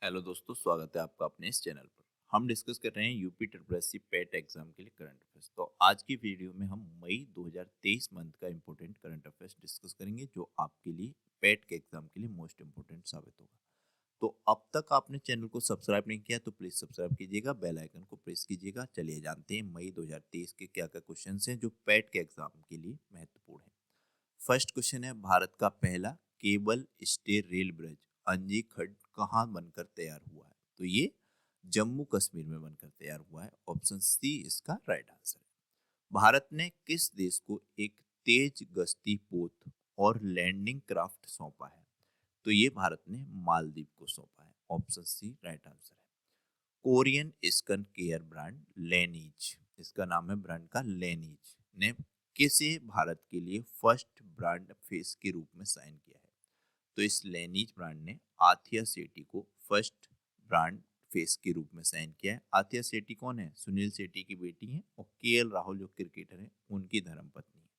Hello दोस्तों, स्वागत है आपका अपने इस चैनल पर। हम डिस्कस कर रहे हैं यूपी ट्रिपल पेट एग्जाम के लिए करंट अफेयर्स। तो आज की वीडियो में हम मई 2023 मंथ का इंपॉर्टेंट करंट अफेयर्स डिस्कस करेंगे जो आपके लिए पेट के एग्जाम के लिए मोस्ट इंपॉर्टेंट साबित होगा। तो अब तक आपने चैनल को सब्सक्राइब नहीं किया तो प्लीज सब्सक्राइब कीजिएगा, बेल आइकन को प्रेस कीजिएगा। चलिए जानते हैं मई 2023 के क्या क्या क्वेश्चन हैं जो पेट के एग्जाम के लिए महत्वपूर्ण है। फर्स्ट क्वेश्चन है, भारत का पहला केबल स्टे रेल ब्रिज अंजी खड्ड कहाँ बनकर तैयार हुआ है? तो ये जम्मू कश्मीर में बनकर तैयार हुआ है। ऑप्शन सी इसका राइट आंसर है। भारत ने किस देश को एक तेज गश्ती पोत और लैंडिंग क्राफ्ट सौंपा है? तो ये भारत ने मालदीव को सौंपा है। ऑप्शन सी राइट आंसर है। कोरियन स्किन केयर ब्रांड लेनीज, इसका नाम है ब्रांड का लेनीज, ने किसे भारत के लिए फर्स्ट ब्रांड फेस के रूप में साइन किया है? तो इस लेनीज ब्रांड ने आथिया सेठी को फर्स्ट ब्रांड फेस के रूप में साइन किया है। आथिया सेठी कौन है? सुनील सेठी की बेटी है और केएल राहुल जो क्रिकेटर है उनकी धर्मपत्नी है।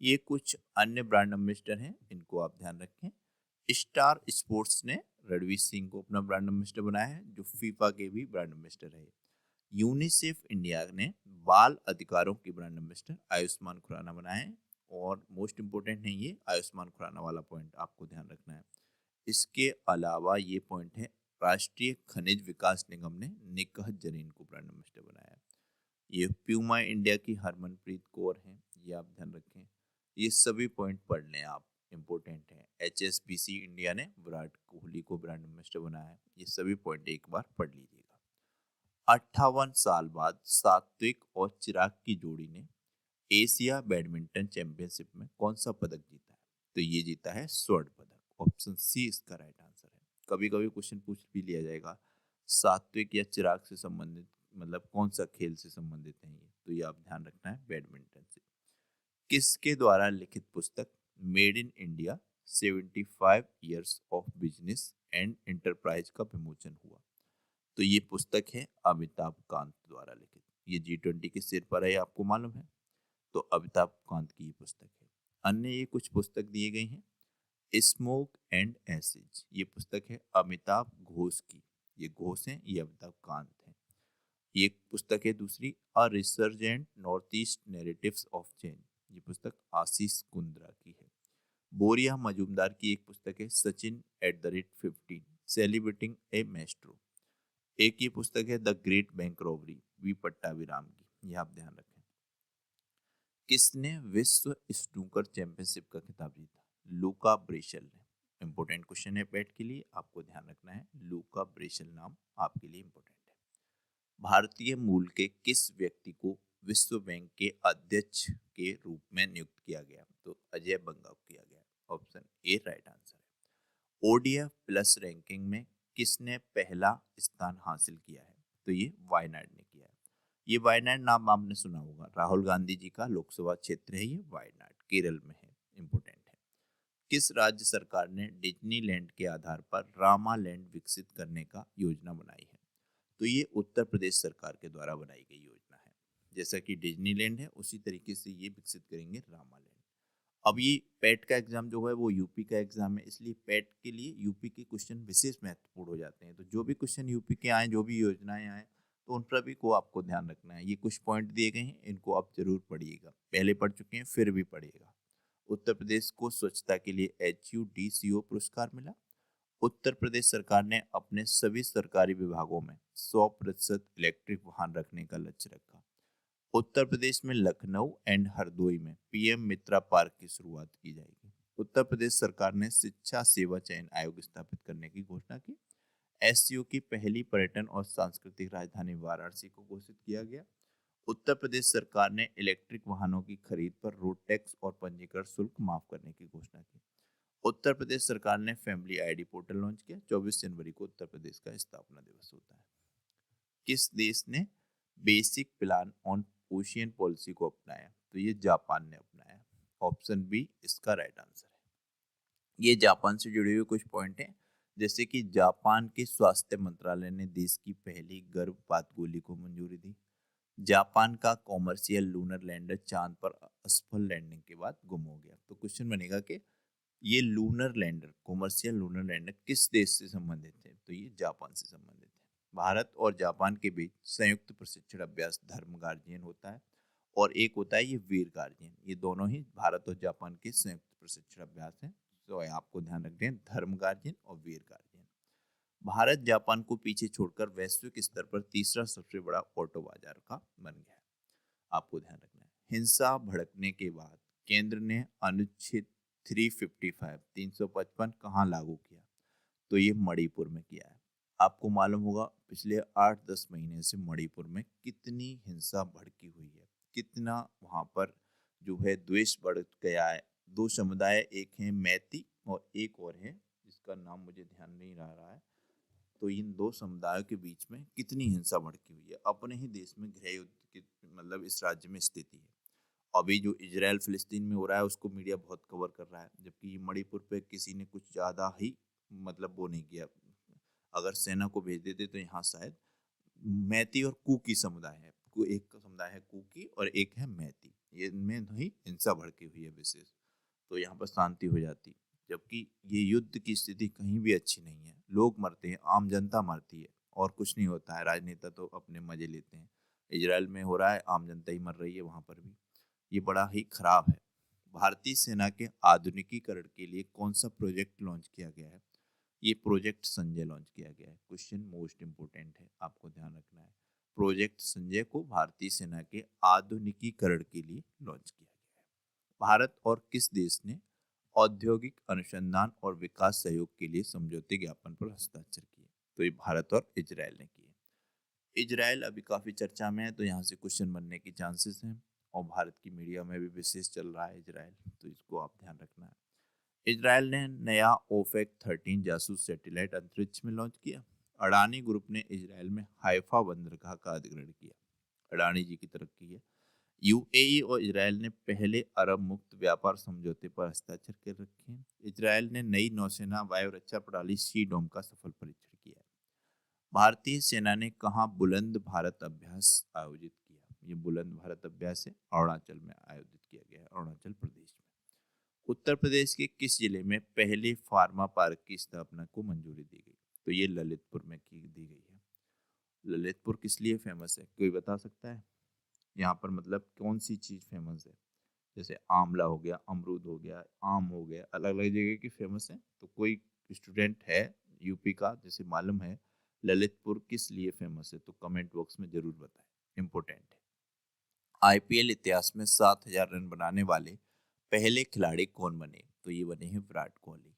ये कुछ अन्य ब्रांड एम्बेसडर हैं, इनको आप ध्यान रखें। स्टार स्पोर्ट्स ने रणवीर सिंह को अपना ब्रांड एम्बेसडर बनाया है, जो फीफा के भी ब्रांड एम्बेसडर है। यूनिसेफ इंडिया ने बाल अधिकारों के ब्रांड एम्बेसडर आयुष्मान खुराना बनाए हैं। और मोस्ट इंपोर्टेंट है ये आयुष्मान खुराना वाला पॉइंट, आपको ध्यान रखना है। इसके अलावा ये पॉइंट है, राष्ट्रीय खनिज विकास निगम ने निकहत जरीन को ब्रांड एम्बेसडर बनाया है। ये प्यूमा इंडिया की हरमनप्रीत कौर हैं, ये आप ध्यान रखें। ये सभी पॉइंट पढ़ लें आप, इंपॉर्टेंट है। HSBC इंडिया ने विराट कोहली को ब्रांड एम्बेसडर बनाया है। ये सभी पॉइंट एक बार पढ़ लीजिएगा। 58 साल बाद सात्विक और चिराग की जोड़ी ने एशिया बैडमिंटन चैंपियनशिप में कौन सा पदक जीता है? तो ये जीता है स्वर्ण पदक। ऑप्शन सी इसका राइट आंसर है। कभी कभी क्वेश्चन पूछ भी लिया जाएगा, सात्विक या चिराग से संबंधित, मतलब कौन सा खेल से संबंधित है ये, तो ये आप ध्यान रखना है बैडमिंटन से। किसके द्वारा लिखित पुस्तक made in India 75 years of business and enterprise का विमोचन हुआ? तो ये पुस्तक है अमिताभ कांत द्वारा लिखित। ये G20 के सिर पर है, आपको मालूम है। तो अमिताभ कांत की ये पुस्तक है। अन्य ये कुछ पुस्तक दिए गए हैं। स्मोक एंड एसिड, ये पुस्तक है अमिताभ घोष की। ये घोष हैं, ये अमिताभ कांत हैं। ये एक पुस्तक है दूसरी, a resurgent North East narratives of change, ये पुस्तक आशीष कुंद्रा की है। बोरिया मजूमदार की एक पुस्तक है सचिन @15 सेलिब्रेटिंग ए मेस्ट्रो। एक ये पुस्तक है the great bank robbery V Pattabhiram की, ये आप ध्यान रखें। किसने विश्व स्नूकर चैंपियनशिप का खिताब जीता? लूका ब्रेशल ने। इंपॉर्टेंट क्वेश्चन है पेट के लिए, आपको ध्यान रखना है। लूका ब्रेशल नाम आपके लिए इंपॉर्टेंट है। भारतीय मूल के किस व्यक्ति को विश्व बैंक के अध्यक्ष के रूप में नियुक्त किया गया? तो अजय बंगा को किया गया। ऑप्शन ए राइट आंसर है। ODF प्लस रैंकिंग में किसने पहला स्थान हासिल किया है? तो ये वायनाड ने किया है। ये वायनाड नाम आपने सुना होगा, राहुल गांधी जी का लोकसभा क्षेत्र है ये। वायनाड केरल में है, इंपोर्टेंट है। किस राज्य सरकार ने डिज्नीलैंड के आधार पर रामालैंड विकसित करने का योजना बनाई है? तो ये उत्तर प्रदेश सरकार के द्वारा बनाई गई योजना है। जैसा कि डिज्नीलैंड है उसी तरीके से ये विकसित करेंगे रामालैंड। अब ये पेट का एग्जाम जो है वो यूपी का एग्जाम है, इसलिए पेट के लिए यूपी के क्वेश्चन विशेष महत्वपूर्ण हो जाते हैं। तो जो भी क्वेश्चन यूपी के आए, जो भी योजनाएं आए, तो उन पर भी को आपको ध्यान रखना है। ये कुछ पॉइंट दिए गए हैं, इनको आप जरूर पढ़िएगा। पहले पढ़ चुके हैं फिर भी पढ़िएगा। उत्तर प्रदेश को स्वच्छता के लिए HUDCO पुरस्कार मिला। उत्तर प्रदेश सरकार ने अपने सभी सरकारी विभागों में 100% इलेक्ट्रिक वाहन रखने का लक्ष्य रखा। उत्तर प्रदेश में लखनऊ एंड हरदोई में PM मित्रा पार्क की शुरुआत की जाएगी। उत्तर प्रदेश सरकार ने शिक्षा सेवा चयन आयोग स्थापित करने की घोषणा की। SCO की पहली पर्यटन और सांस्कृतिक राजधानी वाराणसी को घोषित किया गया। उत्तर प्रदेश सरकार ने इलेक्ट्रिक वाहनों की खरीद पर रोड टैक्स और पंजीकरण शुल्क माफ करने की घोषणा की। उत्तर प्रदेश सरकार ने फैमिली ID पोर्टल लॉन्च किया। 24 जनवरी को उत्तर प्रदेश का स्थापना दिवस होता है। किस देश ने basic plan on ocean policy को अपनाया? तो ये जापान ने अपनाया। ऑप्शन बी इसका राइट आंसर है। ये जापान से जुड़े हुए कुछ पॉइंट हैं, जैसे कि जापान के स्वास्थ्य मंत्रालय ने देश की पहली गर्भपात गोली को मंजूरी दी। जापान का कॉमर्शियल लूनर लैंडर चांद पर असफल लैंडिंग के बाद गुम हो गया। तो क्वेश्चन बनेगा कि ये lunar lander, commercial lunar lander किस देश से संबंधित है? तो ये जापान से संबंधित है। भारत और जापान के बीच संयुक्त प्रशिक्षण अभ्यास धर्म गार्जियन होता है और एक होता है ये वीर गार्जियन। ये दोनों ही भारत और जापान के संयुक्त प्रशिक्षण अभ्यास हैं। तो आपको ध्यान रखते हैं धर्म गार्जियन और वीर गार्जियन। भारत जापान को पीछे छोड़कर वैश्विक स्तर पर तीसरा सबसे बड़ा ऑटो बाजार का बन गया है। आपको ध्यान रखना है हिंसा भड़कने के बाद केंद्र ने अनुच्छेद 355 355 कहाँ लागू किया, तो ये मणिपुर में किया है। आपको मालूम होगा पिछले 8-10 महीने से मणिपुर में कितनी हिंसा भड़की हुई है, कितना वहां पर जो है द्वेष बढ़ गया है। दो समुदाय, एक है मैती और एक और है जिसका नाम मुझे ध्यान नहीं रहा है। तो इन दो समुदायों के बीच में कितनी हिंसा भड़की हुई है। अपने ही देश में गृह युद्ध की मतलब इस राज्य में स्थिति है। अभी जो इजराइल फिलिस्तीन में हो रहा है उसको मीडिया बहुत कवर कर रहा है, जबकि ये मणिपुर पे किसी ने कुछ ज्यादा ही मतलब वो नहीं किया। अगर सेना को भेज देते तो यहाँ शायद मैती और कुकी समुदाय है, एक समुदाय है कुकी और एक है मैती, ये इनमें ही हिंसा भड़की हुई है विशेष, तो यहाँ पर शांति हो जाती। जबकि ये युद्ध की स्थिति कहीं भी अच्छी नहीं है, लोग मरते हैं, आम जनता मरती है और कुछ नहीं होता है। राजनेता तो अपने मजे लेते हैं। इजराइल में हो रहा है, आम जनता ही मर रही है वहां पर भी। ये बड़ा ही खराब है। भारतीय सेना के आधुनिकीकरण के लिए कौन सा प्रोजेक्ट लॉन्च किया गया है, ये प्रोजेक्ट संजय लॉन्च किया गया है। क्वेश्चन मोस्ट इंपोर्टेंट है, आपको ध्यान रखना है। प्रोजेक्ट संजय को भारतीय सेना के आधुनिकीकरण के लिए लॉन्च किया गया है। भारत और किस देश ने औद्योगिक अनुसंधान और विकास सहयोग के लिए समझौते ज्ञापन पर हस्ताक्षर किए, तो ये भारत और इजराइल ने किए। इजराइल अभी काफी चर्चा में है, तो यहाँ से क्वेश्चन बनने की चांसेस हैं और भारत की मीडिया में भी विशेष चल रहा है इजराइल, तो इसको आप ध्यान रखना है। इजराइल ने नया ओफेक 13 जासूस सैटेलाइट अंतरिक्ष में लॉन्च किया। अडानी ग्रुप ने इजराइल में हाइफा बंदरगाह का अधिग्रहण किया। अडानी जी की तरफ की है। यूएई और इजराइल ने पहले अरब मुक्त व्यापार समझौते पर हस्ताक्षर कर रखे हैं। इजराइल ने नई नौसेना वायु रक्षा प्रणाली सी डोम का सफल परीक्षण किया है। भारतीय सेना ने कहाँ बुलंद भारत अभ्यास आयोजित किया, ये बुलंद भारत अभ्यास है अरुणाचल में आयोजित किया गया है, अरुणाचल प्रदेश में। उत्तर प्रदेश के किस जिले में पहले फार्मा पार्क की स्थापना को मंजूरी दी गई, तो ये ललितपुर में की दी गई है। ललितपुर किस लिए फेमस है, कोई बता सकता है? यहाँ पर मतलब कौन सी चीज फेमस है? जैसे आंवला हो गया, अमरूद हो गया, आम हो गया, अलग अलग जगह की फेमस है। तो कोई स्टूडेंट है यूपी का जैसे मालूम है ललितपुर किस लिए फेमस है, तो कमेंट बॉक्स में जरूर बताएं, इंपॉर्टेंट है। आईपीएल इतिहास में 7,000 रन बनाने वाले पहले खिलाड़ी कौन बने, तो ये बने हैं विराट कोहली।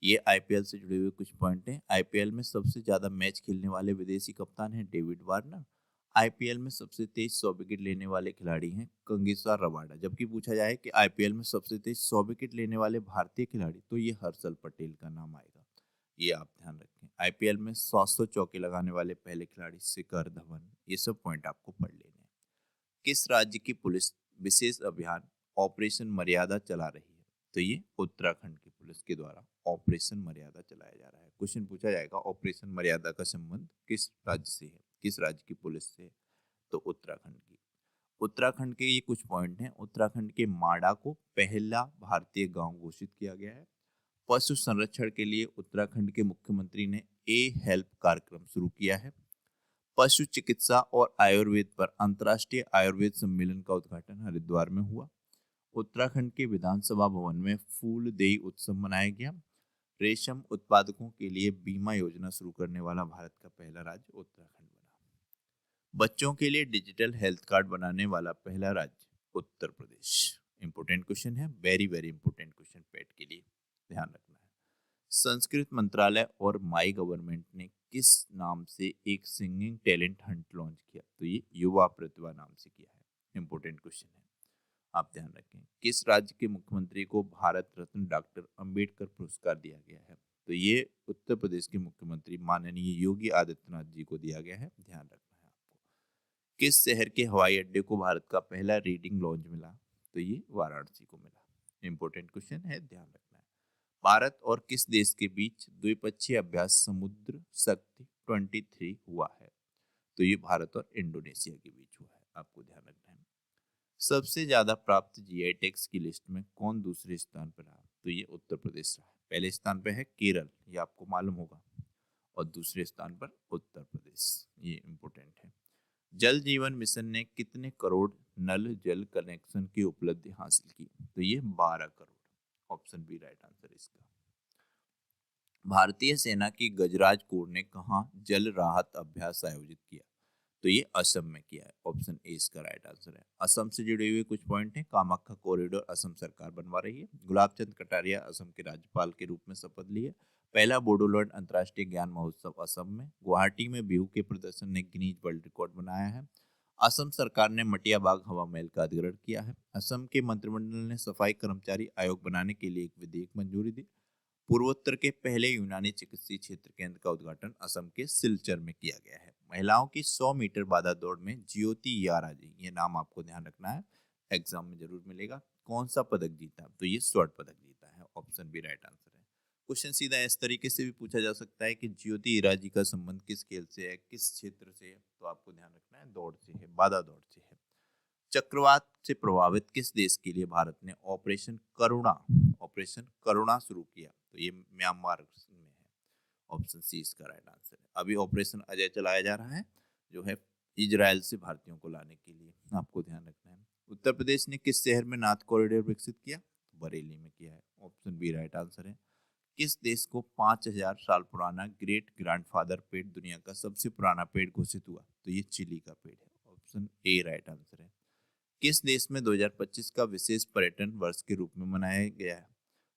ये आईपीएल से जुड़े हुए कुछ पॉइंट हैं। आईपीएल में सबसे ज्यादा मैच खेलने वाले विदेशी कप्तान हैं डेविड वार्नर। आईपीएल में सबसे तेज 100 विकेट लेने वाले खिलाड़ी हैं कंगिसा रबाडा। जबकि पूछा जाए कि आईपीएल में सबसे तेज 100 विकेट लेने वाले भारतीय खिलाड़ी, तो ये हर्षल पटेल का नाम आएगा, ये आप ध्यान रखें। आईपीएल में 700 चौके लगाने वाले पहले खिलाड़ी शिखर धवन। ये सब पॉइंट आपको पढ़ लेने हैं। किस राज्य की पुलिस विशेष अभियान ऑपरेशन मर्यादा चला रही है, तो ये उत्तराखंड की पुलिस के द्वारा ऑपरेशन मर्यादा चलाया जा रहा है। क्वेश्चन पूछा जाएगा ऑपरेशन मर्यादा का संबंध किस राज्य से है, किस राज्य की पुलिस से, तो उत्तराखंड की। उत्तराखंड के ये कुछ पॉइंट हैं। उत्तराखंड के माडा को पहला भारतीय गांव घोषित किया गया है। पशु संरक्षण के लिए उत्तराखंड के मुख्यमंत्री ने ए हेल्प कार्यक्रम शुरू किया है। पशु चिकित्सा और आयुर्वेद पर अंतर्राष्ट्रीय आयुर्वेद सम्मेलन का उद्घाटन हरिद्वार में हुआ। उत्तराखंड के विधानसभा भवन में फूल देई उत्सव मनाया गया। रेशम उत्पादकों के लिए बीमा योजना शुरू करने वाला भारत का पहला राज्य उत्तराखंड बना। बच्चों के लिए डिजिटल हेल्थ कार्ड बनाने वाला पहला राज्य उत्तर प्रदेश। इंपोर्टेंट क्वेश्चन है, वेरी वेरी इंपोर्टेंट क्वेश्चन पेट के लिए, ध्यान रखना है। संस्कृत मंत्रालय और माई गवर्नमेंट ने किस नाम से एक सिंगिंग टैलेंट हंट लॉन्च किया, तो ये युवा प्रतिभा नाम से किया है। इंपोर्टेंट क्वेश्चन है, आप ध्यान रखें। किस राज्य के मुख्यमंत्री को भारत रत्न डॉक्टर अंबेडकर पुरस्कार दिया गया है, तो ये उत्तर प्रदेश के मुख्यमंत्री माननीय योगी आदित्यनाथ जी को दिया गया है, ध्यान रखना है आपको। किस शहर के हवाई अड्डे को भारत का पहला रीडिंग लॉन्च मिला, तो ये वाराणसी को मिला। इंपोर्टेंट क्वेश्चन है, ध्यान रखना है। भारत और किस देश के बीच द्विपक्षीय अभ्यास समुद्र शक्ति 23 हुआ है, तो ये भारत और इंडोनेशिया के बीच हुआ है, आपको ध्यान रखना है। सबसे ज्यादा प्राप्त जीआई टैग्स की लिस्ट में कौन दूसरे स्थान पर रहा, तो ये उत्तर प्रदेश रहा है। पहले स्थान पे है केरल, ये आपको मालूम होगा। और दूसरे स्थान पर उत्तर प्रदेश। ये इम्पोर्टेंट है। जल जीवन मिशन ने कितने करोड़ नल जल कनेक्शन की उपलब्धि हासिल की? तो ये 12 crore. Option B right answer इसका। भारतीय सेना की गजराज कोर ने कहाँ जल राहत अभ्यास आयोजित किया? तो ये असम में किया है। ऑप्शन ए इसका राइट आंसर है। असम से जुड़े हुए कुछ पॉइंट हैं। कामाख्या कॉरिडोर असम सरकार बनवा रही है। गुलाब चंद कटारिया असम के राज्यपाल के रूप में शपथ लिए। पहला बोडोलैंड अंतर्राष्ट्रीय ज्ञान महोत्सव असम में। गुवाहाटी में बिहू के प्रदर्शन ने गिनीज वर्ल्ड रिकॉर्ड बनाया है। असम सरकार ने मटिया बाग हवा महल का अधिग्रहण किया है। असम के मंत्रिमंडल ने सफाई कर्मचारी आयोग बनाने के लिए एक विधेयक मंजूरी दी। पूर्वोत्तर के पहले यूनानी चिकित्सीय क्षेत्र केंद्र का उद्घाटन असम के सिलचर में किया गया है। महिलाओं की 100 मीटर बाधा दौड़ में ज्योति याराजी, ये नाम आपको ध्यान रखना है, एग्जाम में जरूर मिलेगा, कौन सा पदक जीता? तो ये स्वर्ण पदक जीता है। ऑप्शन बी राइट आंसर है। क्वेश्चन सीधा इस तरीके से भी पूछा जा सकता है कि ज्योति याराजी का संबंध किस खेल से है, किस क्षेत्र से है? तो आपको ध्यान रखना है दौड़ से है, बाधा दौड़ से है। चक्रवात से प्रभावित किस देश के लिए भारत ने ऑपरेशन करुणा शुरू किया? तो ये म्यांमार में है। ऑप्शन सी इसका राइट आंसर है। अभी ऑपरेशन अजय चलाया जा रहा है, जो है इजराइल से भारतीयों को लाने के लिए, आपको ध्यान रखना है। उत्तर प्रदेश ने किस शहर में नाथ कॉरिडोर विकसित किया? तो बरेली में किया है। ऑप्शन बी राइट आंसर है। किस देश को 5000 साल पुराना ग्रेट ग्रैंडफादर पेड़ दुनिया का सबसे पुराना पेड़ घोषित हुआ? तो ये चिली का पेड़ है। ऑप्शन ए राइट आंसर है। किस देश में 2025 का विशेष पर्यटन वर्ष के रूप में मनाया गया है?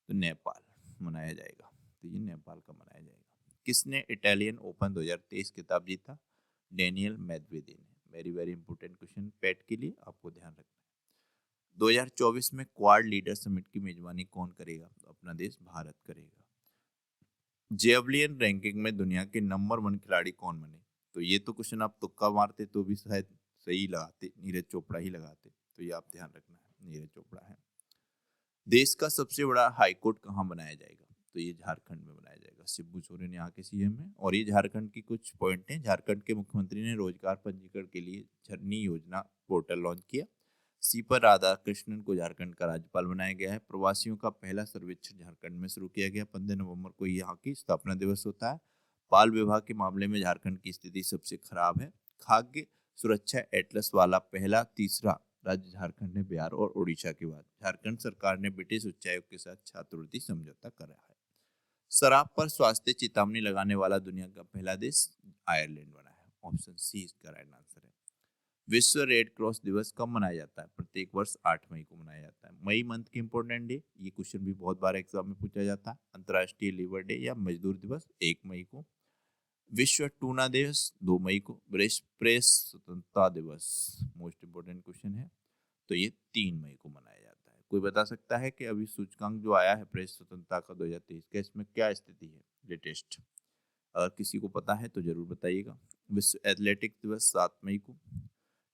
तो नेपाल मनाया जाएगा। तो ये नेपाल का मनाया जाएगा। किसने इटालियन ओपन 2023 खिताब जीता? डेनियल मेदवेदेव ने। Very very important question PAT के लिए, आपको ध्यान रखना है। 2024 में क्वाड लीडर समिट की मेजबानी कौन करेगा? तो अपना देश भारत करेगा। जेवलियन रैंकिंग में दुनिया के नंबर 1 खिलाड़ी कौन बने? तो ये तो क्वेश्चन आप तुक्का मारते तो भी शायद सही लगाते, नीरज चोपड़ा ही लगाते। तो ये आप ध्यान रखना है, नीरज चोपड़ा है। देश का सबसे बड़ा हाईकोर्ट कहाँ बनाया जाएगा? तो ये झारखंड में बनाया जाएगा। शिबू सोरेन यहाँ के सीएम है। और ये झारखंड की कुछ पॉइंट हैं। झारखंड के मुख्यमंत्री ने रोजगार पंजीकरण के लिए झरनी योजना पोर्टल लॉन्च किया। सीपा राधाकृष्णन को झारखंड का राज्यपाल बनाया गया है। प्रवासियों का पहला सर्वेक्षण झारखंड में शुरू किया गया। 15 नवंबर को यहाँ की स्थापना दिवस होता है। बाल विवाह के मामले में झारखंड की स्थिति सबसे खराब है। खाद्य सुरक्षा एटलस वाला पहला तीसरा राज्य झारखंड है, बिहार और उड़ीसा के बाद। झारखंड सरकार ने ब्रिटिश उच्चायोग के साथ छात्रवृत्ति समझौता करा है। शराब पर स्वास्थ्य चेतावनी लगाने वाला दुनिया का पहला देश आयरलैंड बना है। ऑप्शन सी इसका राइट आंसर है। विश्व रेड क्रॉस दिवस कब मनाया जाता है? प्रत्येक वर्ष 8 मई को मनाया जाता है। मई मंथ के इंपॉर्टेंट डे, ये क्वेश्चन भी बहुत बार एग्जाम में पूछा जाता है। अंतर्राष्ट्रीय लीवर डे या मजदूर दिवस 1 मई को। विश्व टूना दिवस 2 मई को। प्रेस स्वतंत्रता दिवस मोस्ट इंपोर्टेंट क्वेश्चन है, तो ये 3 मई को मनाया जाता है। कोई बता सकता है कि अभी सूचकांक जो आया है प्रेस स्वतंत्रता का 2023 का, इसमें क्या स्थिति है लेटेस्ट? अगर किसी को पता है तो जरूर बताइएगा। विश्व एथलेटिक दिवस 7 मई को।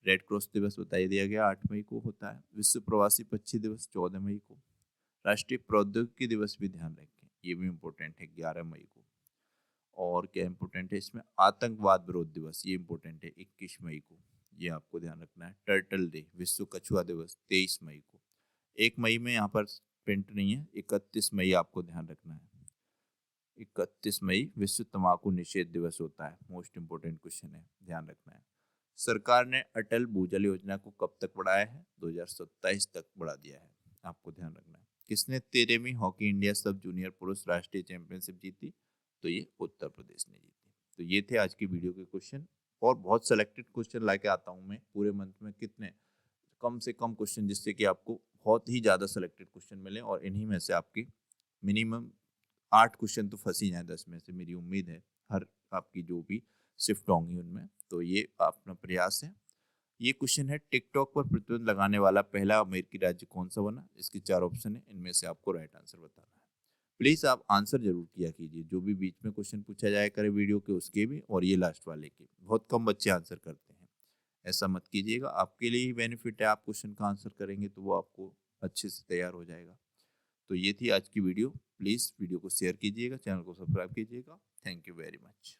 रेड क्रॉस दिवस बता दिया गया 8 मई को होता है। विश्व प्रवासी पक्षी दिवस 14 मई को। राष्ट्रीय प्रौद्योगिकी दिवस भी ध्यान रखें, ये भी इम्पोर्टेंट है, 11 मई को। और क्या इम्पोर्टेंट है इसमें? आतंकवाद विरोध दिवस, ये इम्पोर्टेंट है, 21 मई को। ये आपको ध्यान रखना है। टर्टल डे, विश्व कछुआ दिवस 23 मई को। 1 मई में यहाँ पर प्रिंट नहीं है, 31 मई आपको ध्यान रखना है। 31 मई विश्व तंबाकू निषेध दिवस होता है। मोस्ट इंपोर्टेंट क्वेश्चन है, ध्यान रखना है। सरकार ने अटल भूजल योजना को कब तक बढ़ाया है? 2027 तक बढ़ा दिया है, आपको ध्यान रखना है। किसने 13वीं हॉकी इंडिया सब जूनियर पुरुष राष्ट्रीय चैंपियनशिप जीती? तो ये उत्तर प्रदेश ने जीती। तो ये थे आज की वीडियो के क्वेश्चन। और बहुत सेलेक्टेड क्वेश्चन लाके आता हूँ मैं पूरे मंथ में, कितने कम से कम क्वेश्चन, जिससे कि आपको बहुत ही ज़्यादा सेलेक्टेड क्वेश्चन मिले और इन्हीं में से आपकी मिनिमम 8 क्वेश्चन तो फंस ही जाए 10 में से, मेरी उम्मीद है। हर आपकी जो भी शिफ्ट होंगी उनमें, तो ये अपना प्रयास है। ये क्वेश्चन है, टिकटॉक पर प्रतिबंध लगाने वाला पहला अमेरिकी राज्य कौन सा बना? इसके 4 ऑप्शन है, इनमें से आपको राइट आंसर बताना है। प्लीज़ आप आंसर जरूर किया कीजिए, जो भी बीच में क्वेश्चन पूछा जाए करे वीडियो के, उसके भी और ये लास्ट वाले के। बहुत कम बच्चे आंसर करते हैं, ऐसा मत कीजिएगा। आपके लिए ही बेनिफिट है, आप क्वेश्चन का आंसर करेंगे तो वो आपको अच्छे से तैयार हो जाएगा। तो ये थी आज की वीडियो। प्लीज़ वीडियो को शेयर कीजिएगा, चैनल को सब्सक्राइब कीजिएगा। Thank you very much.